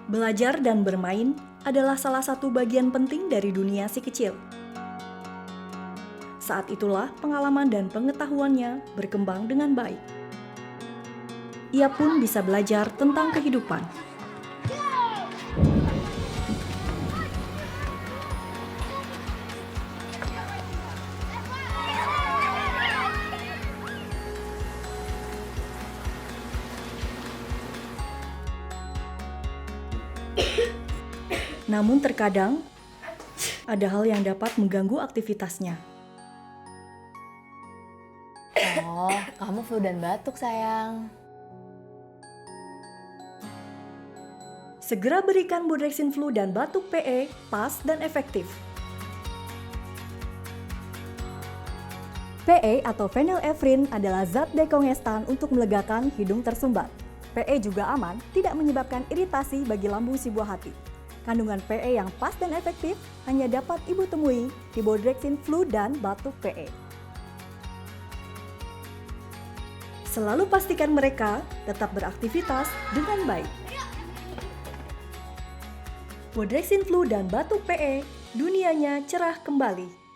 Belajar dan bermain adalah salah satu bagian penting dari dunia si kecil. Saat itulah pengalaman dan pengetahuannya berkembang dengan baik. Ia pun bisa belajar tentang kehidupan. Namun terkadang, ada hal yang dapat mengganggu aktivitasnya. Oh, kamu flu dan batuk, sayang. Segera berikan Bodrexin Flu dan Batuk PE pas dan efektif. PE atau phenylephrine adalah zat dekongestan untuk melegakan hidung tersumbat. PE juga aman, tidak menyebabkan iritasi bagi lambung si buah hati. Kandungan PE yang pas dan efektif hanya dapat Ibu temui di Bodrexin Flu dan Batuk PE. Selalu pastikan mereka tetap beraktivitas dengan baik. Bodrexin Flu dan Batuk PE, dunianya cerah kembali.